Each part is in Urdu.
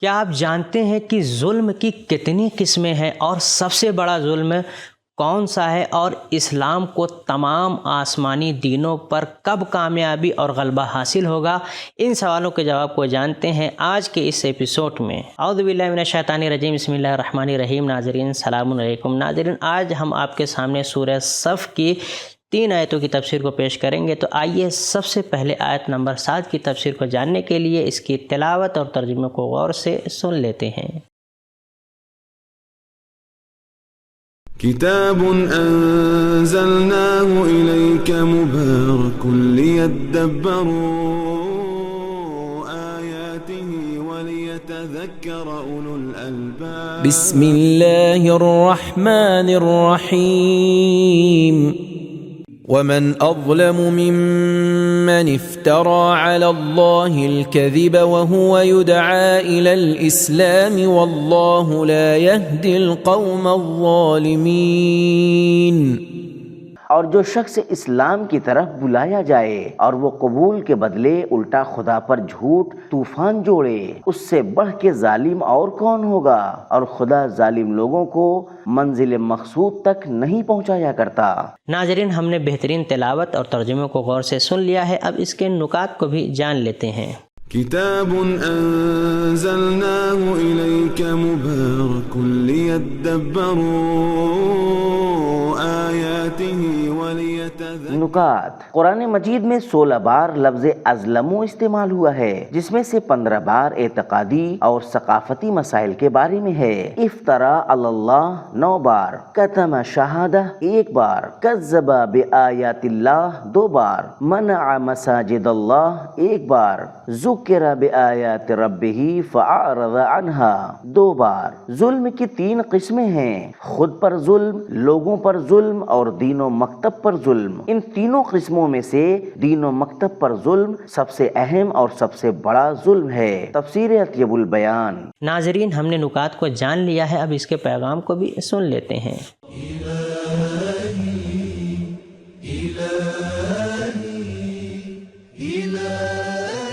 کیا آپ جانتے ہیں کہ ظلم کی کتنی قسمیں ہیں اور سب سے بڑا ظلم کون سا ہے، اور اسلام کو تمام آسمانی دینوں پر کب کامیابی اور غلبہ حاصل ہوگا؟ ان سوالوں کے جواب کو جانتے ہیں آج کے اس ایپیسوڈ میں۔ اعوذ باللہ من الشیطان الرجیم، بسم اللہ الرحمن الرحیم۔ ناظرین السلام علیکم۔ ناظرین، آج ہم آپ کے سامنے سورہ صف کی 3 آیتوں کی تفسیر کو پیش کریں گے، تو آئیے سب سے پہلے آیت نمبر 7 کی تفسیر کو جاننے کے لیے اس کی تلاوت اور ترجمے کو غور سے سن لیتے ہیں۔ کتاب انزلناه الیک مبارک لیدبروا آیاته ولیتذکر اولو الالباب۔ بسم اللہ الرحمن الرحیم۔ ومن أظلم ممن افترى على الله الكذب وهو يدعى إلى الإسلام والله لا يهدي القوم الظالمين۔ اور جو شخص اسلام کی طرف بلایا جائے اور وہ قبول کے بدلے الٹا خدا پر جھوٹ طوفان جوڑے، اس سے بڑھ کے ظالم اور کون ہوگا، اور خدا ظالم لوگوں کو منزل مقصود تک نہیں پہنچایا کرتا۔ ناظرین، ہم نے بہترین تلاوت اور ترجمے کو غور سے سن لیا ہے، اب اس کے نکات کو بھی جان لیتے ہیں۔ کتاب انزلناه الیک مبارک لیدبروا آیاته ولیتذکر۔ نکات: قرآن مجید میں 16 بار لفظ ازلمو استعمال ہوا ہے، جس میں سے 15 بار اعتقادی اور ثقافتی مسائل کے بارے میں ہے۔ افطرا علی اللہ 9 بار، کتم شہادہ 1 بار، کذب بآیات اللہ 2 بار، منع مساجد اللہ 1 بار، ذکر بآیات ربہ فاعرض عنہا 2 بار۔ ظلم کی 3 قسمیں ہیں: خود پر ظلم، لوگوں پر ظلم اور دین و مکتب پر ظلم۔ ان تینوں قسموں میں سے دین و مکتب پر ظلم سب سے اہم اور سب سے بڑا ظلم ہے۔ تفسیر اطیب البیان۔ ناظرین، ہم نے نکات کو جان لیا ہے، اب اس کے پیغام کو بھی سن لیتے ہیں۔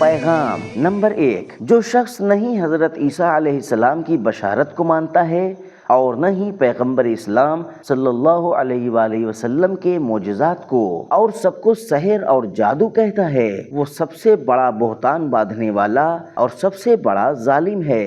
پیغام نمبر 1، جو شخص نہیں حضرت عیسیٰ علیہ السلام کی بشارت کو مانتا ہے اور نہ ہی پیغمبر اسلام صلی اللہ علیہ وآلہ وسلم کے معجزات کو، اور سب کو سحر اور جادو کہتا ہے، وہ سب سے بڑا بہتان باندھنے والا اور سب سے بڑا ظالم ہے۔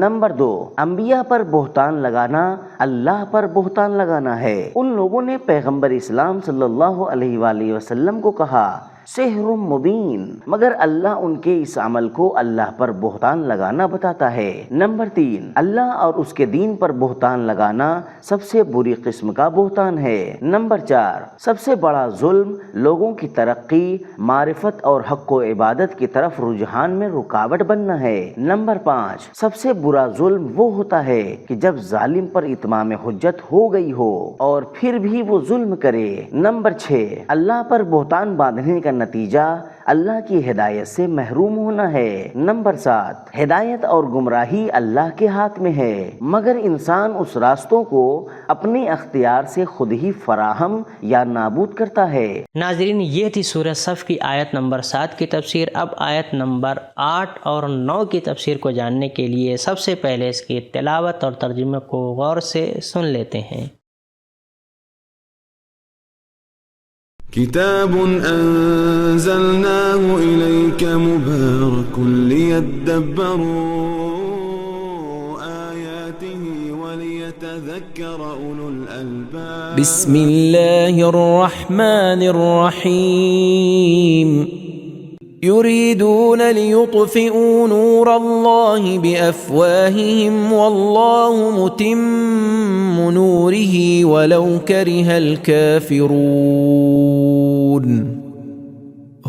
نمبر 2، انبیاء پر بہتان لگانا اللہ پر بہتان لگانا ہے۔ ان لوگوں نے پیغمبر اسلام صلی اللہ علیہ وآلہ وسلم کو کہا سحر مبین، مگر اللہ ان کے اس عمل کو اللہ پر بہتان لگانا بتاتا ہے۔ نمبر 3، اللہ اور اس کے دین پر بہتان لگانا سب سے بری قسم کا بہتان ہے۔ نمبر 4، سب سے بڑا ظلم لوگوں کی ترقی، معرفت اور حق و عبادت کی طرف رجحان میں رکاوٹ بننا ہے۔ نمبر 5، سب سے برا ظلم وہ ہوتا ہے کہ جب ظالم پر اتمام حجت ہو گئی ہو اور پھر بھی وہ ظلم کرے۔ نمبر 6، اللہ پر بہتان باندھنے کا نتیجہ اللہ کی ہدایت سے محروم ہونا ہے۔ نمبر 7، ہدایت اور گمراہی اللہ کے ہاتھ میں ہے، مگر انسان اس راستوں کو اپنے اختیار سے خود ہی فراہم یا نابود کرتا ہے۔ ناظرین، یہ تھی سورہ صف کی آیت نمبر 7 کی تفسیر۔ اب آیت نمبر 8 اور 9 کی تفسیر کو جاننے کے لیے سب سے پہلے اس کی تلاوت اور ترجمے کو غور سے سن لیتے ہیں۔ کتاب انزلناه الیک مبارک لیدبروا آیاته ولیتذکر اولو الالباب۔ بسم اللہ الرحمن الرحیم۔ يريدون ليطفئوا نور الله بأفواههم والله متم نوره ولو كره الكافرون۔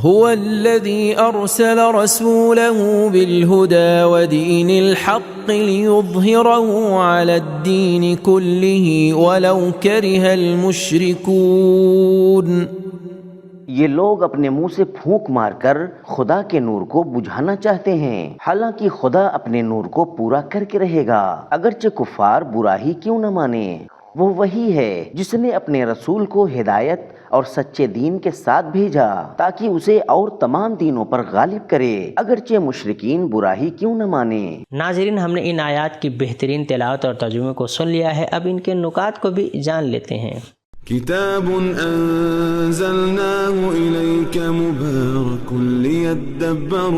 هو الذي أرسل رسوله بالهدى ودين الحق ليظهره على الدين كله ولو كره المشركون۔ یہ لوگ اپنے منہ سے پھونک مار کر خدا کے نور کو بجھانا چاہتے ہیں، حالانکہ خدا اپنے نور کو پورا کر کے رہے گا، اگرچہ کفار برا ہی کیوں نہ مانے۔ وہ وہی ہے جس نے اپنے رسول کو ہدایت اور سچے دین کے ساتھ بھیجا تاکہ اسے اور تمام دینوں پر غالب کرے، اگرچہ مشرکین برا ہی کیوں نہ مانے۔ ناظرین، ہم نے ان آیات کی بہترین تلاوت اور ترجمے کو سن لیا ہے، اب ان کے نکات کو بھی جان لیتے ہیں۔ كتاب أنزلناه إليك مبارك ليدبروا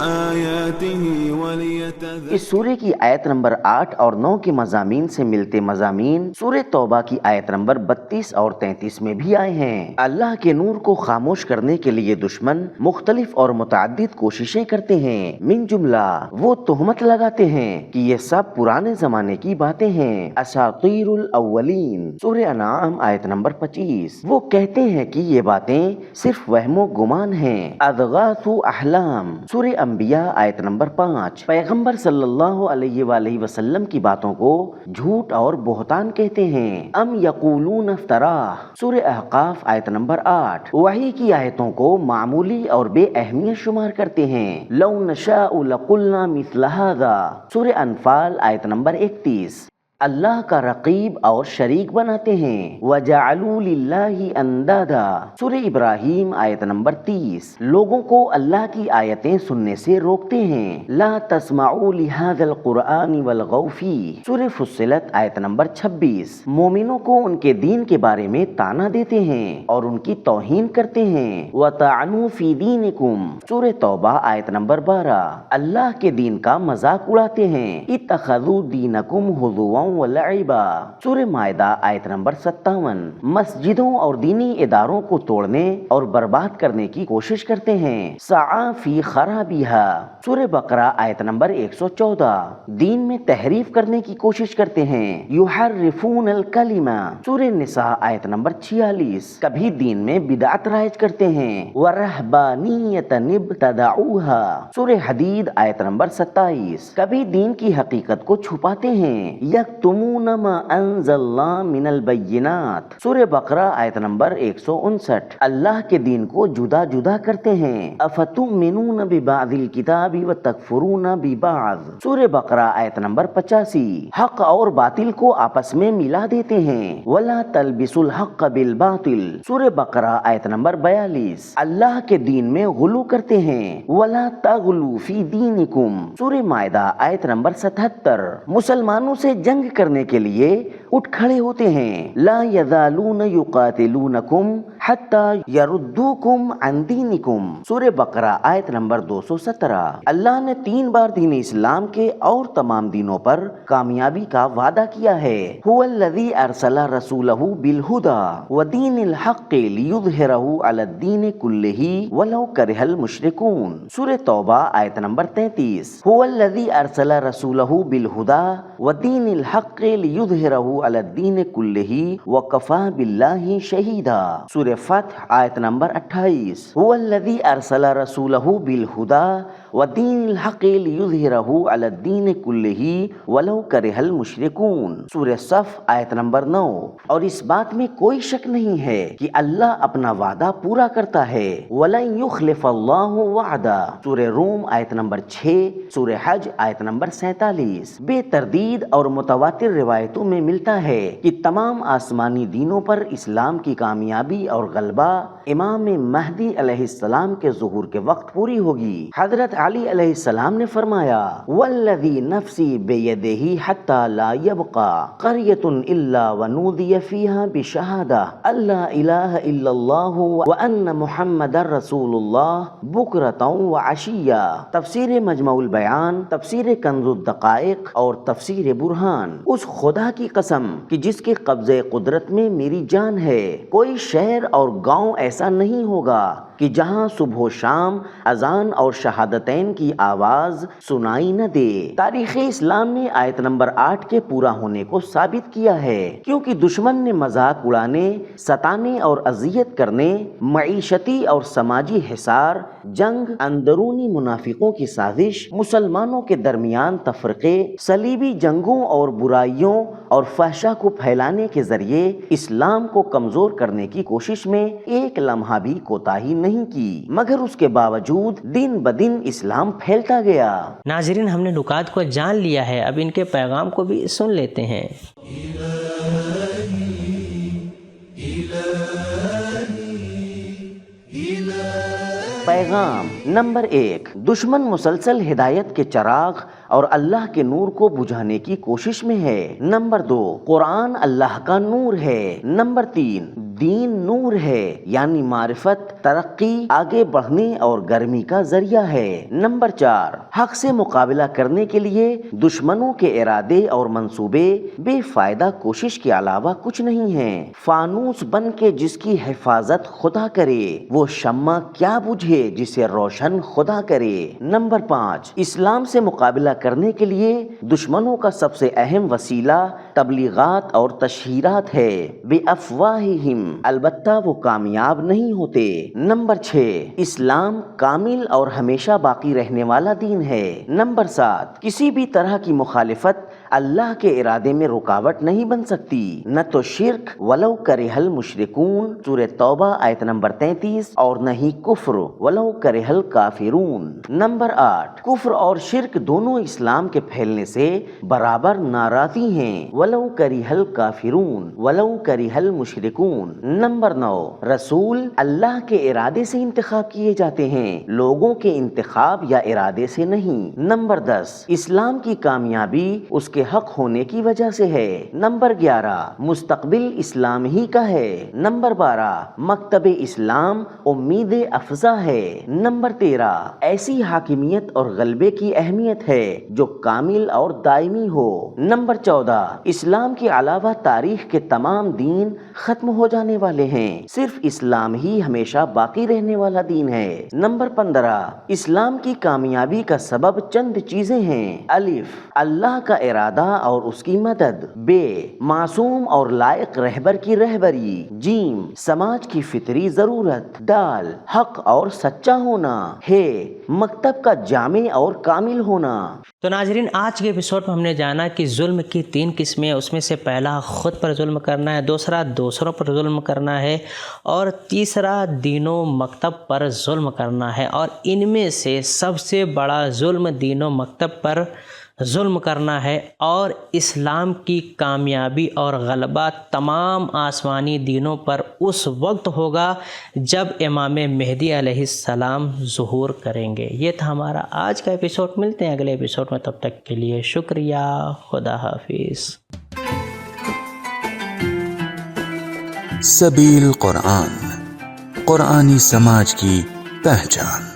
آياته وليتذكروا۔ اس سورے کی آیت نمبر 8 اور 9 کے مضامین سے ملتے مضامین سورہ توبہ کی آیت نمبر 32 اور 33 میں بھی آئے ہیں۔ اللہ کے نور کو خاموش کرنے کے لیے دشمن مختلف اور متعدد کوششیں کرتے ہیں، من جملہ وہ تہمت لگاتے ہیں کہ یہ سب پرانے زمانے کی باتیں ہیں، اساطیر الاولین، سورہ انعام آیت نمبر 25۔ وہ کہتے ہیں کہ یہ باتیں صرف وہم و گمان ہیں، اضغاث احلام، سورہ انبیاء آیت نمبر 5۔ پیغمبر صلی اللہ علیہ وآلہ وسلم کی باتوں کو جھوٹ اور بہتان کہتے ہیں، ام یقولون افتراہ، سورہ احقاف آیت نمبر 8۔ وحی کی آیتوں کو معمولی اور بے اہمیت شمار کرتے ہیں، لو نشاء لقلنا مثل هذا، سورہ انفال آیت نمبر 31۔ اللہ کا رقیب اور شریک بناتے ہیں، وَجَعَلُوا لِلَّهِ أَنْدَادًا، سورہ ابراہیم آیت نمبر 30۔ لوگوں کو اللہ کی آیتیں سننے سے روکتے ہیں، لَا تَسْمَعُوا لِهَذَا الْقُرْآنِ وَالْغَوْا فِيهِ، سورہ فصلت آیت نمبر 26۔ مومنوں کو ان کے دین کے بارے میں طعنہ دیتے ہیں اور ان کی توہین کرتے ہیں، وَطَعْنُوا فِي دِينِكُمْ، سورہ توبہ آیت نمبر 12۔ اللہ کے دین کا مذاق اڑاتے ہیں، اتخذوا دینکم ہزوا ولعبا، سورہ مائدہ آیت نمبر 57۔ مسجدوں اور دینی اداروں کو توڑنے اور برباد کرنے کی کوشش کرتے ہیں، سعی فی خرابیہا، سورہ بقرہ آیت نمبر 114۔ دین میں تحریف کرنے کی کوشش کرتے ہیں، یحرفون الکلمہ، سورہ نساء آیت نمبر 46۔ کبھی دین میں بدعت رائج کرتے ہیں، ورہبانیۃ ابتدعوہا، سورہ حدید آیت نمبر 27۔ کبھی دین کی حقیقت کو چھپاتے ہیں، یکتمون ما انزل اللہ من البینات، سورہ بقرہ آیت نمبر 159۔ اللہ کے دین کو جدا جدا کرتے ہیں، افتؤمنون ببعض الکتاب وتکفرون ببعض، سورہ بقرہ آیت نمبر 85۔ حق اور باطل کو آپس میں ملا دیتے ہیں، ولا تلبسوا الحق بالباطل، سورہ بقرہ آیت نمبر 42۔ اللہ کے دین میں غلو کرتے ہیں، ولا تغلوا فی دینکم، سورہ مائدہ آیت نمبر 77۔ مسلمانوں سے جنگ کرنے کے لیے اٹھ کھڑے ہوتے ہیں، لا یزالون یقاتلونکم حتی یردوکم عن دینکم، سورہ بقرہ آیت نمبر 217۔ اللہ نے 3 بار دین اسلام کے اور تمام دینوں پر کامیابی کا وعدہ کیا ہے، هو الذی ارسل رسولہ بالہدی ودین الحق لیظہرہ علی الدین کلہ ولو کرہ المشرکون، سورہ توبہ آیت نمبر 33۔ هو الذی ارسل رسولہ بالہدی ودین الحق لیظہرہ علی الدین کلہ وکفی باللہ شہیدا، سورہ فتح آیت نمبر 28۔ هو الذی ارسل رسولہ بالہدی ودین الحق لیظہرہ علی الدین کلہ ولو کرہ المشرکون، سورہ صف آیت نمبر 9۔ اور اس بات میں کوئی شک نہیں ہے کہ اللہ اپنا وعدہ پورا کرتا ہے، وَلَن يُخْلِفَ اللَّهُ وَعْدَهُ، سورہ روم آیت نمبر 6، سورہ حج آیت نمبر 47۔ بے تردید اور متواتر روایتوں میں ملتا ہے کہ تمام آسمانی دینوں پر اسلام کی کامیابی اور غلبہ امام مہدی علیہ السلام کے ظہور کے وقت پوری ہوگی۔ حضرت علی علیہ السلام نے فرمایا، والذی نفسی بیدہ حتی لا یبقى قریۃ الا ونودی فیہا بشہادہ اللہ الہ الا اللہ وان محمد رسول اللہ بکرۃ وعشیہ، تفسیر مجمع البیان، تفسیر کنز الدقائق اور تفسیر برہان۔ اس خدا کی قسم کہ جس کے قبضے قدرت میں میری جان ہے، کوئی شہر اور گاؤں ایسا نہیں ہوگا کہ جہاں صبح و شام اذان اور شہادتین کی آواز سنائی نہ دے۔ تاریخ اسلام نے آیت نمبر 8 کے پورا ہونے کو ثابت کیا ہے، کیونکہ دشمن نے مذاق اڑانے، ستانے اور اذیت کرنے، معیشتی اور سماجی حصار، جنگ، اندرونی منافقوں کی سازش، مسلمانوں کے درمیان تفرقے، صلیبی جنگوں اور برائیوں اور فحشا کو پھیلانے کے ذریعے اسلام کو کمزور کرنے کی کوشش میں ایک لمحہ بھی کوتاہی نہیں کی، مگر اس کے باوجود دن بدن اسلام پھیلتا گیا۔ ناظرین، ہم نے نکات کو جان لیا ہے، اب ان کے پیغام کو بھی سن لیتے ہیں۔ پیغام نمبر 1، دشمن مسلسل ہدایت کے چراغ اور اللہ کے نور کو بجھانے کی کوشش میں ہے۔ نمبر 2، قرآن اللہ کا نور ہے۔ نمبر 3، دین نور ہے، یعنی معرفت، ترقی، آگے بڑھنے اور گرمی کا ذریعہ ہے۔ نمبر 4، حق سے مقابلہ کرنے کے لیے دشمنوں کے ارادے اور منصوبے بے فائدہ کوشش کے علاوہ کچھ نہیں ہیں۔ فانوس بن کے جس کی حفاظت خدا کرے، وہ شمع کیا بجھے جسے روشن خدا کرے۔ نمبر 5، اسلام سے مقابلہ کرنے کے لیے دشمنوں کا سب سے اہم وسیلہ تبلیغات اور تشہیرات ہے، بے افواہہم، البتہ وہ کامیاب نہیں ہوتے۔ نمبر 6، اسلام کامل اور ہمیشہ باقی رہنے والا دین ہے۔ نمبر 7، کسی بھی طرح کی مخالفت اللہ کے ارادے میں رکاوٹ نہیں بن سکتی، نہ تو شرک ولو کرہ المشرکون سورہ توبہ آیت نمبر 33، اور نہ ہی کفر ولو کرہ الکافرون۔ نمبر 8، کفر اور شرک دونوں اسلام کے پھیلنے سے برابر ناراضی ہیں، ولو کرہ الکافرون ولو کرہ المشرکون۔ نمبر 9، رسول اللہ کے ارادے سے انتخاب کیے جاتے ہیں، لوگوں کے انتخاب یا ارادے سے نہیں۔ نمبر 10، اسلام کی کامیابی اس کے حق ہونے کی وجہ سے ہے۔ نمبر 11، مستقبل اسلام ہی کا ہے۔ نمبر 12، مکتب اسلام امید افزا ہے۔ نمبر 13، ایسی حاکمیت اور غلبے کی اہمیت ہے جو کامل اور دائمی ہو۔ نمبر 14، اسلام کے علاوہ تاریخ کے تمام دین ختم ہو جانے والے ہیں، صرف اسلام ہی ہمیشہ باقی رہنے والا دین ہے۔ نمبر 15، اسلام کی کامیابی کا سبب چند چیزیں ہیں: الف، اللہ کا ارادہ اور اس کی مدد، بے، معصوم اور لائق رہبر کی رہبری، جیم، سماج کی فطری ضرورت، دال، حق اور سچا ہونا، ہے، مکتب کا جامع اور کامل ہونا۔ تو ناظرین، آج کے ایپیسوڈ میں ہم نے جانا کہ ظلم کی 3 قسمیں، اس میں سے پہلا خود پر ظلم کرنا ہے، دوسرا دوسروں پر ظلم کرنا ہے، اور تیسرا دین و مکتب پر ظلم کرنا ہے۔ اور ان میں سے سب سے بڑا ظلم دین و مکتب پر ظلم کرنا ہے، اور اسلام کی کامیابی اور غلبہ تمام آسمانی دینوں پر اس وقت ہوگا جب امام مہدی علیہ السلام ظہور کریں گے۔ یہ تھا ہمارا آج کا ایپیسوڈ، ملتے ہیں اگلے ایپیسوڈ میں، تب تک کے لیے شکریہ، خدا حافظ۔ سبیل قرآن، قرآنی سماج کی پہچان۔